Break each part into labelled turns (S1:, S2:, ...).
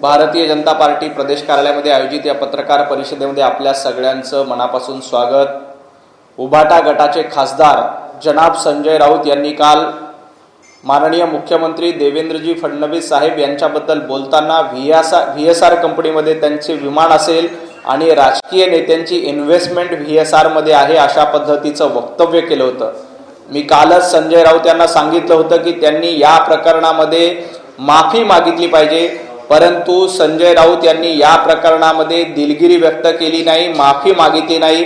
S1: Bharatiya Janata party प्रदेश कार्यालयामध्ये आयोजित या पत्रकार परिषदेमध्ये आपल्या सगळ्यांचं मनापासून स्वागत। उभाटा गटाचे खासदार जनाब संजय राऊत यांनी काल माननीय मुख्यमंत्री देवेंद्रजी फडणवीस साहेब यांच्याबद्दल बोलताना व्हीएसआर कंपनीमध्ये त्यांचे विमान असेल आणि राजकीय नेत्यांची इन्व्हेस्टमेंट व्हीएसआर मध्ये आहे अशा पद्धतीचं वक्तव्य केलं होतं। मी कालच संजय राऊत यांना सांगितलं होतं की त्यांनी या प्रकरणामध्ये माफी मागितली पाहिजे, परंतु संजय राऊत यांनी या प्रकरणामध्ये दिलगिरी व्यक्त केली नाही, माफी मागितली नाही।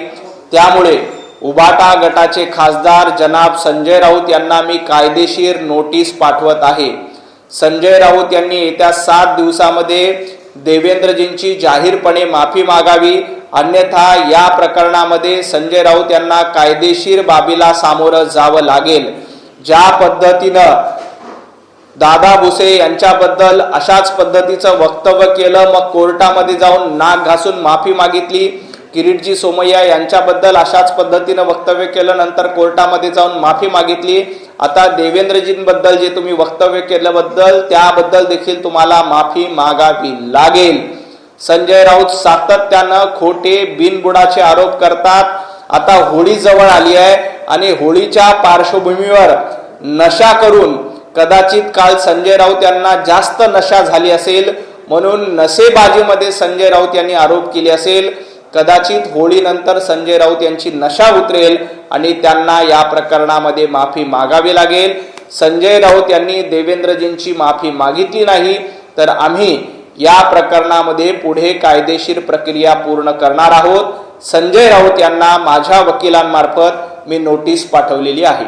S1: त्यामुळे उभाटा गटाचे खासदार जनाब संजय राऊत यांना मी कायदेशीर नोटीस पाठवत आहे। संजय राऊत यांनी येत्या 7 दिवसामध्ये देवेंद्रजींची जाहीरपणे माफी मागावी, अन्यथा या प्रकरणामध्ये संजय राऊत यांना कायदेशीर बाबीला सामोरं जावं लागेल। ज्या पद्धतीनं दादा भुसे यांच्याबद्दल अशाच पद्धतीचं वक्तव्य केलं, मग कोर्टामध्ये जाऊन नाक घासून माफी मागितली, किरीटजी सोमय्या यांच्याबद्दल अशाच पद्धतीनं वक्तव्य केलं, नंतर कोर्टामध्ये जाऊन माफी मागितली। आता देवेंद्रजींबद्दल जे तुम्ही वक्तव्य केल्याबद्दल त्याबद्दल देखील तुम्हाला माफी मागावी लागेल। संजय राऊत सातत्यानं खोटे बिनबुडाचे आरोप करतात। आता होळी जवळ आली आहे आणि होळीच्या पार्श्वभूमीवर नशा करून कदाचित काल संजय राऊत यांना जास्त नशा झाली असेल, म्हणून नशेबाजीमध्ये संजय राऊत यांनी आरोप केले असेल। कदाचित होळीनंतर संजय राऊत यांची नशा उतरेल आणि त्यांना या प्रकरणामध्ये माफी मागावी लागेल। संजय राऊत यांनी देवेंद्रजींची माफी मागितली नाही तर आम्ही या प्रकरणामध्ये पुढे कायदेशीर प्रक्रिया पूर्ण करणार आहोत। संजय राऊत यांना माझ्या वकिलांमार्फत मी नोटीस पाठवलेली आहे।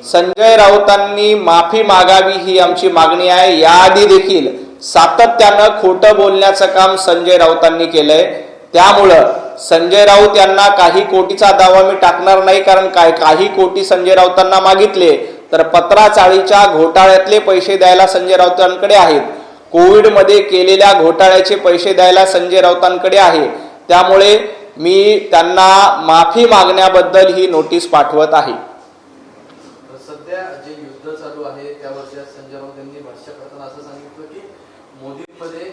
S1: संजय राऊतांनी माफी मागावी ही आमची मागणी आहे। याआधी देखील सातत्यानं खोटं बोलण्याचं काम संजय राऊतांनी केलंय। त्यामुळं संजय राऊत यांना काही कोटीचा दावा मी टाकणार नाही, कारण काही कोटी संजय राऊतांना मागितले तर पत्राचाळीच्या घोटाळ्यातले पैसे द्यायला संजय राऊतांकडे आहेत, कोविडमध्ये केलेल्या घोटाळ्याचे पैसे द्यायला संजय राऊतांकडे आहे। त्यामुळे मी त्यांना माफी मागण्याबद्दल ही नोटीस पाठवत आहे।
S2: सध्या जे युद्ध चालू आहे त्यावर संजय राऊत यांनी भाष्य करताना असं सांगितलं की मोदींमध्ये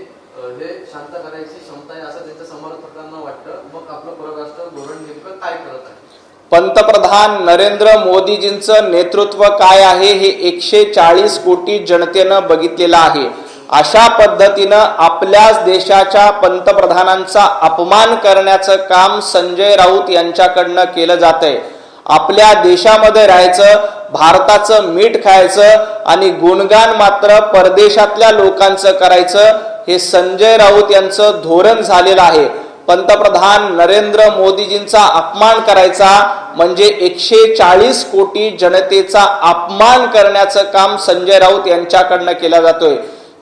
S2: हे शांत करायची क्षमता आहे असं त्यांच्या समर्थकांना वाटतं, मग आपलं परराष्ट्र धोरण नेमकं काय करत आहे?
S1: पंतप्रधान नरेंद्र मोदीजींचं नेतृत्व काय आहे हे 140 कोटी जनतेनं बघितलेलं आहे। अशा पद्धतीनं आपल्याच देशाच्या पंतप्रधानांचा अपमान करण्याचं काम संजय राऊत यांच्याकडनं केलं जातंय। आपल्या देशामध्ये राहायचं, भारताचं मीठ खायचं आणि गुणगान मात्र परदेशातल्या लोकांचं करायचं, हे संजय राऊत यांचं धोरण झालेलं आहे। पंतप्रधान नरेंद्र मोदीजींचा अपमान करायचा म्हणजे 140 कोटी जनतेचा अपमान करण्याचं काम संजय राऊत यांच्याकडनं केलं जातोय।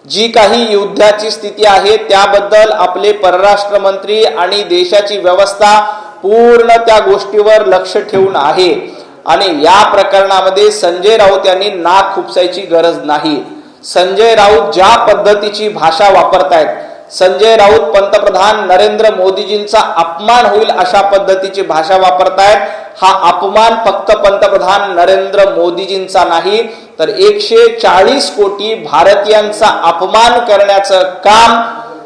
S1: जी काही युद्धाची स्थिती आहे त्याबद्दल आपले परराष्ट्र मंत्री आणि देशाची व्यवस्था पूर्ण त्या गोष्टीवर लक्ष ठेवून आहे आणि या प्रकरणामध्ये संजय राऊत यांनी नाक खुपसायची गरज नाही। संजय राऊत ज्या पद्धतीची भाषा वापरतायत, संजय राऊत पंतप्रधान नरेंद्र मोदीजींचा अपमान होईल अशा पद्धतीची भाषा वापरतायत। हा अपमान फक्त पंतप्रधान नरेंद्र मोदीजींचा नाही तर 140 कोटी भारतीयांचा अपमान करण्याचं काम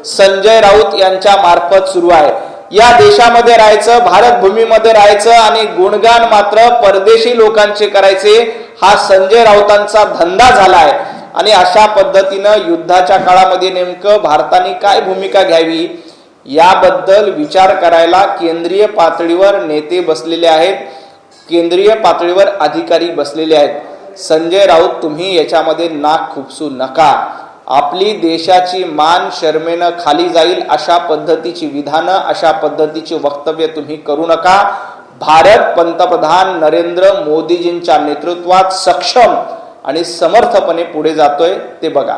S1: संजय राऊत यांच्या मार्फत सुरू आहे। या देशामध्ये राहायचं, भारत भूमीमध्ये राहायचं आणि गुणगान मात्र परदेशी लोकांचे करायचे, हा संजय राऊतांचा धंदा झालाय। आणि अशा पद्धतीनं युद्धाच्या काळामध्ये नेमकं भारताने काय भूमिका घ्यावी याबद्दल विचार करायला केंद्रीय पातळीवर नेते बसलेले आहेत, केंद्रीय पातळीवर अधिकारी बसलेले आहेत। संजय राऊत तुम्ही याच्यामध्ये नाक खुपसू नका। आपली देशाची मान शर्मेनं खाली जाईल अशा पद्धतीची विधानं, अशा पद्धतीची वक्तव्य तुम्ही करू नका। भारत पंतप्रधान नरेंद्र मोदीजींच्या नेतृत्वात सक्षम आणि समर्थपणे पुढे जातोय ते बघा।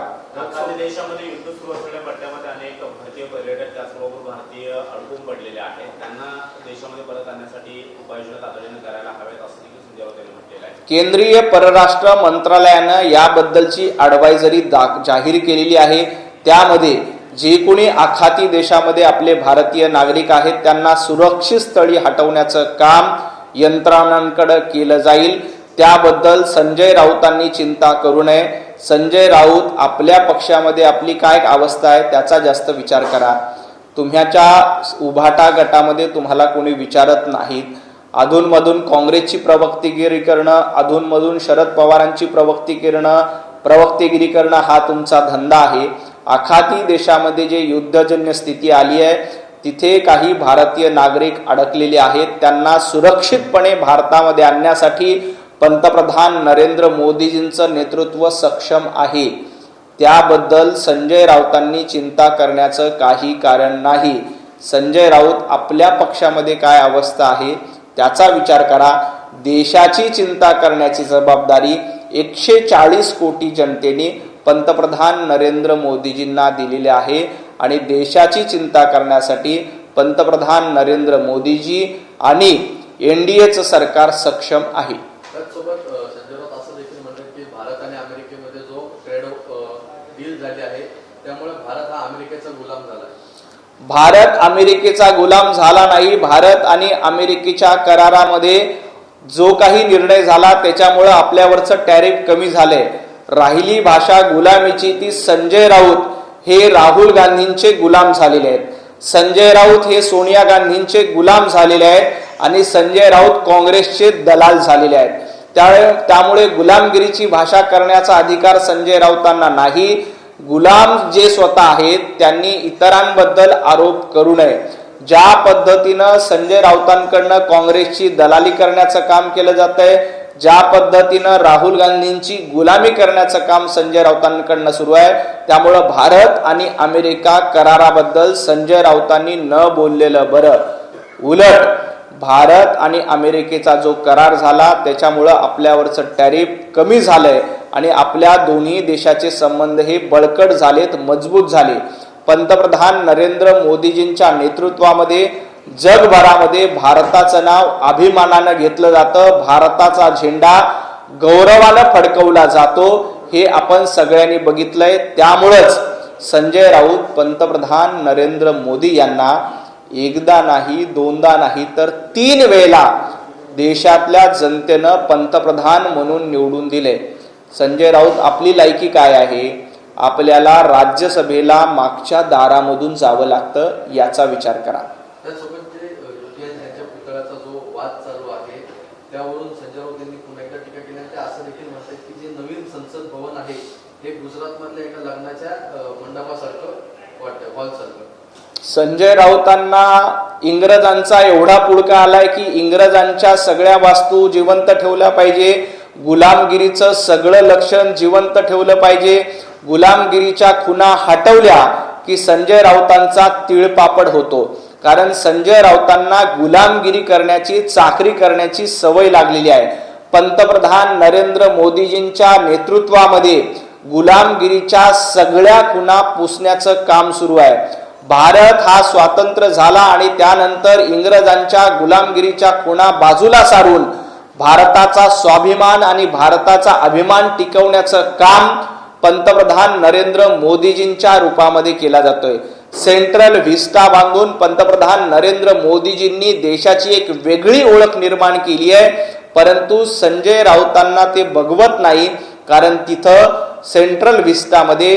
S3: देशामध्ये युद्ध सुरू असलेल्या पट्ट्यामध्ये अनेक भारतीय पर्यटक त्याचबरोबर भारतीय अडकून पडलेले आहेत, त्यांना देशामध्ये परत आणण्यासाठी उपाययोजना तातडीने करायला हव्यात असं देखील संजय राऊत यांनी म्हटलेलं आहे।
S1: केंद्रीय परराष्ट्र मंत्रालयानं याबद्दलची ॲडवायझरी जाहीर केलेली आहे। त्यामध्ये जे कोणी आखाती देशामध्ये आपले भारतीय नागरिक आहेत त्यांना सुरक्षित स्थळी हटवण्याचं काम यंत्रणांकडे केलं जाईल। त्याबद्दल संजय राऊतांनी चिंता करू नये। संजय राऊत आपल्या पक्षामध्ये आपली काय अवस्था आहे त्याचा जास्त विचार करा. तुम्ह्याच्या उभाटा गटामध्ये तुम्हाला कोणी विचारत नाहीत. अधूनमधून काँग्रेसची प्रवक्तेगिरी करणं, अधूनमधून शरद पवारांची प्रवक्तेगिरी करणं हा तुमचा धंदा आहे. आखाती देशामध्ये जे युद्धजन्य स्थिती आली आहे तिथे काही भारतीय नागरिक अडकलेले आहेत. त्यांना सुरक्षितपणे भारतामध्ये आणण्यासाठी पंतप्रधान नरेंद्र मोदीजींचं नेतृत्व सक्षम आहे. त्याबद्दल संजय राऊतांनी चिंता करण्याचं काही कारण नाही. संजय राऊत आपल्या पक्षामध्ये काय अवस्था आहे त्याचा विचार करा. देशाची चिंता करण्याची जबाबदारी 140 कोटी जनतेने पंतप्रधान नरेंद्र मोदीजींना दिलेली आहे आणि देशाची चिंता करण्यासाठी पंतप्रधान नरेंद्र मोदीजी आणि एनडीएचं सरकार सक्षम आहे.
S2: त्याचसोबत संजय राऊत असं देखील म्हणतात की भारत आणि अमेरिकेमध्ये जो ट्रेड डील झाली आहे त्यामुळे भारत हा अमेरिकेचा गुलाम झाला आहे.
S1: भारत अमेरिकेचा गुलाम झाला नाही. भारत आणि अमेरिकेच्या करारामध्ये जो काही निर्णय झाला त्याच्यामुळे आपल्यावरचं टॅरिफ कमी झालंय. राहिली भाषा गुलामीची ती संजय राऊत हे राहुल गांधींचे गुलाम झालेले आहेत. संजय राऊत हे सोनिया गांधींचे गुलाम झालेले आहेत आणि संजय राऊत काँग्रेसचे दलाल झालेले आहेत. त्यामुळे गुलामगिरीची भाषा करण्याचा अधिकार संजय राऊतांना नाही. गुलाम जे स्वतः आहेत त्यांनी इतरांबद्दल आरोप करू नये. ज्या पद्धतीनं संजय राऊतांकडनं काँग्रेसची दलाली करण्याचं काम केलं जातंय, ज्या पद्धतीनं राहुल गांधींची गुलामी करण्याचं काम संजय राऊतांकडनं सुरू आहे, त्यामुळं भारत आणि अमेरिका कराराबद्दल संजय राऊतांनी न बोललेलं बरं. उलट भारत आणि अमेरिकेचा जो करार झाला त्याच्यामुळं आपल्यावरचं टॅरिफ कमी झालंय आणि आपल्या दोन्ही देशाचे संबंध हे बळकट झालेत, मजबूत झाले. पंतप्रधान नरेंद्र मोदीजींच्या नेतृत्वामध्ये जगभरामध्ये भारताचं नाव अभिमानानं घेतलं जातं. भारताचा झेंडा गौरवानं फडकवला जातो. हे आपण सगळ्यांनी बघितलंय. त्यामुळेच संजय राऊत पंतप्रधान नरेंद्र मोदी यांना एकदा नाही, दोनदा नाही तर 3 वेळेला देशातल्या जनतेनं पंतप्रधान म्हणून निवडून दिले. संजय राऊत आपली लायकी काय आहे? आपल्याला राज्यसभेला मागच्या दारामधून जावं लागतं याचा विचार करा.
S2: त्यासोबत जे यांच्या पुतळ्याचा जो वाद चालू आहे त्यावरून संजय राऊत यांनी पुन्हा एकदा टीका केली आणि ते असं देखील म्हणतात की जे नवीन संसद भवन आहे हे गुजरातमधल्या एका लग्नाच्या मंडपासारखं वाटतं, हॉलसारखं.
S1: संजय राऊतांना इंग्रजांचा एवढा पुळका आलाय की इंग्रजांच्या सगळ्या वास्तू जिवंत ठेवल्या पाहिजे. गुलामगिरीचं सगळं लक्षण जिवंत ठेवलं पाहिजे. गुलामगिरीच्या खुणा हटवल्या की संजय राऊतांचा तिळपापड होतो. कारण संजय राऊतांना गुलामगिरी करण्याची, चाकरी करण्याची सवय लागलेली आहे. पंतप्रधान नरेंद्र मोदीजींच्या नेतृत्वामध्ये गुलामगिरीच्या सगळ्या खुणा पुसण्याचं काम सुरू आहे. भारत हा स्वातंत्र्य झाला आणि त्यानंतर इंग्रजांच्या गुलामगिरीच्या खुणा बाजूला सारून भारताचा स्वाभिमान आणि भारताचा अभिमान टिकवण्याचं काम पंतप्रधान नरेंद्र मोदीजींच्या रूपामध्ये केला जातोय. सेंट्रल व्हिस्टा बांधून पंतप्रधान नरेंद्र मोदीजींनी देशाची एक वेगळी ओळख निर्माण केली आहे. परंतु संजय राऊतांना ते बघवत नाही, कारण तिथं सेंट्रल व्हिस्टामध्ये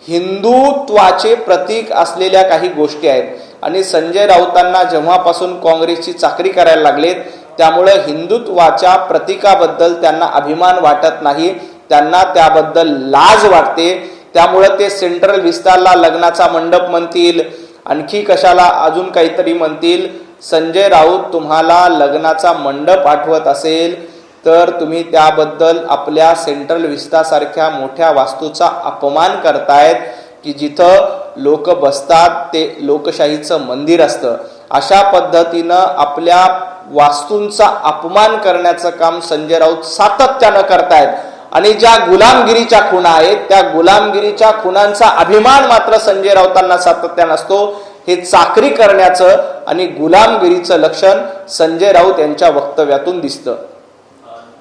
S1: हिंदुत्वाचे प्रतीक असलेल्या काही गोष्टी आहेत आणि संजय राऊतांना जेव्हापासून काँग्रेसची चाकरी करायला लागलेत त्यामुळे हिंदुत्वाच्या प्रतीकाबद्दल त्यांना अभिमान वाटत नाही. त्यांना त्याबद्दल लाज वाटते. त्यामुळे ते सेंट्रल विस्तारला लग्नाचा मंडप म्हणतील, आणखी कशाला अजून काहीतरी म्हणतील. संजय राऊत तुम्हाला लग्नाचा मंडप आठवत असेल तर तुम्ही त्याबद्दल आपल्या सेंट्रल विस्तासारख्या मोठ्या वास्तूचा अपमान करतायत की जिथं लोक बसतात ते लोकशाहीचं मंदिर असतं. अशा पद्धतीनं आपल्या वास्तूंचा अपमान करण्याचं काम संजय राऊत सातत्यानं करतायत आणि ज्या गुलामगिरीच्या खुणा आहेत त्या गुलामगिरीच्या खुणांचा अभिमान मात्र संजय राऊतांना सातत्यानं असतो. हे चाकरी करण्याचं आणि गुलामगिरीचं लक्षण संजय राऊत यांच्या वक्तव्यातून दिसतं.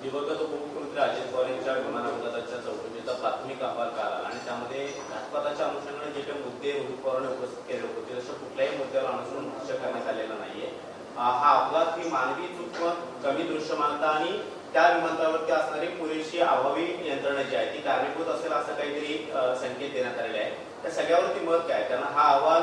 S3: दिवंगत उपमुख्यमंत्री अजित पवार यांच्या विमान अपघाताच्या चौकशीचा प्राथमिक अहवाल काढला आणि त्यामध्ये घातपाताच्या अनुषंगाने जे काही मुद्दे रोहित पवारांनी उपस्थित केले होते तसं कुठल्याही मुद्द्यावर अनुसरून भाष्य करण्यात आलेलं नाहीये. हा अपघात ही मानवी चूक, कमी दृश्यमानता आणि त्या विमानतळावरती असणारी पुरेशी अभावी यंत्रणा जी आहे ती कारणीभूत असेल असं काहीतरी संकेत देण्यात आलेले आहे. त्या सगळ्यावरती मत काय? कारण हा अहवाल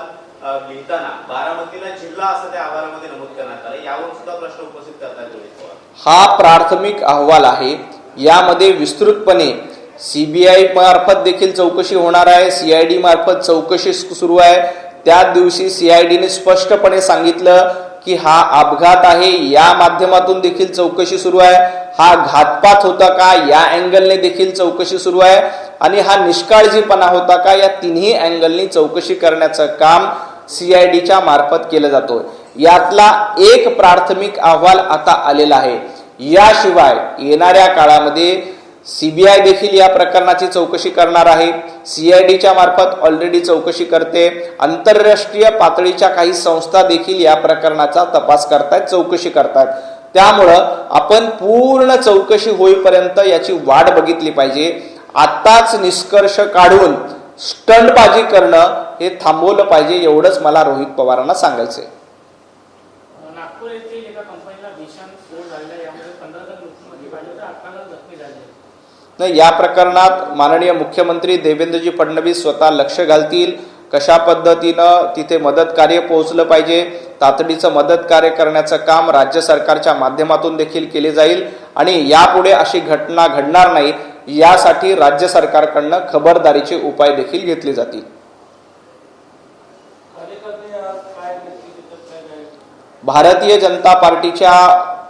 S3: लिहिताना बारामतीला जिल्हा असं त्या अहवालामध्ये नमूद करण्यात आलं. यावर सुद्धा प्रश्न उपस्थित करतात रोहित पवार.
S1: हा प्राथमिक अहवाल आहे. यामध्ये विस्तृतपणे सीबीआय मार्फत देखील चौकशी होणार आहे, सीआयडी मार्फत चौकशी सुरू आहे. त्याच दिवशी सीआयडीने स्पष्टपणे सांगितलं की हा अपघात आहे, या माध्यमातून देखील चौकशी सुरू आहे. हा घातपात होता का, या अँगलने देखील चौकशी सुरू आहे. आणि हा निष्काळजीपणा होता का, या तिन्ही अँगलनी चौकशी करण्याचं काम सीआयडीच्या मार्फत केलं जातोय. यातला एक प्राथमिक अहवाल आता आलेला आहे. याशिवाय येणाऱ्या काळामध्ये सीबीआय देखील या प्रकरणाची चौकशी करणार आहे. सीआयडीच्या मार्फत ऑलरेडी चौकशी करते. आंतरराष्ट्रीय पातळीच्या काही संस्था देखील या प्रकरणाचा तपास करतायत, चौकशी करतायत. त्यामुळं आपण पूर्ण चौकशी होईपर्यंत याची वाट बघितली पाहिजे. आताच निष्कर्ष काढून स्टंटबाजी करणं हे थांबवलं पाहिजे, एवढंच मला रोहित पवारांना सांगायचंय.
S4: नागपूर येथील एका कंपनीला भीषण स्फोट झालेला, यामध्ये 15 जण मृत्यूमुखी पडले तर 11 जखमी झाले.
S1: नाही, या प्रकरणात माननीय मुख्यमंत्री देवेंद्रजी फडणवीस स्वतः लक्ष घालतील. कशा पद्धतीनं तिथे मदत कार्य पोहोचलं पाहिजे, तातडीचं मदत कार्य करण्याचं काम राज्य सरकारच्या माध्यमातून देखील केले जाईल. आणि यापुढे अशी घटना घडणार नाही यासाठी राज्य सरकारकडनं खबरदारीचे उपाय देखील घेतले जातील. भारतीय जनता पार्टीच्या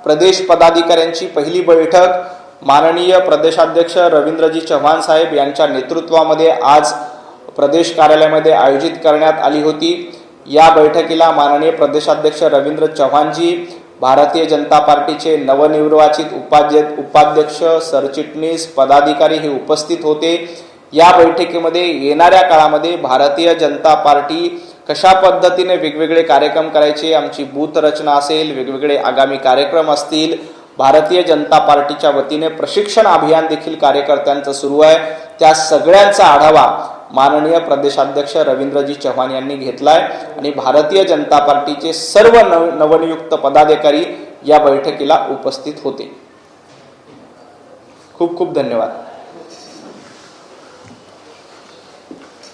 S1: प्रदेश पदाधिकाऱ्यांची पहिली बैठक माननीय प्रदेशाध्यक्ष रवींद्रजी चव्हाण साहेब यांच्या नेतृत्वामध्ये आज प्रदेश कार्यालयामध्ये आयोजित करण्यात आली होती. या बैठकीला माननीय प्रदेशाध्यक्ष रवींद्र चव्हाणजी, भारतीय जनता पार्टीचे नवनिर्वाचित उपाध्यक्ष, सरचिटणीस, पदाधिकारी हे उपस्थित होते. या बैठकीमध्ये येणाऱ्या काळामध्ये भारतीय जनता पार्टी कशा पद्धतीने वेगवेगळे कार्यक्रम करायचे, आमची बूथ रचना असेल, वेगवेगळे आगामी कार्यक्रम असतील, भारतीय जनता पार्टीच्या वतीने प्रशिक्षण अभियान देखील कार्यकर्त्यांचं सुरू आहे. त्या सगळ्यांचा आढावा माननीय प्रदेशाध्यक्ष रवींद्रजी चव्हाण यांनी घेतलाय आणि भारतीय जनता पार्टीचे सर्व नवनियुक्त पदाधिकारी या बैठकीला उपस्थित होते. खूप खूप धन्यवाद.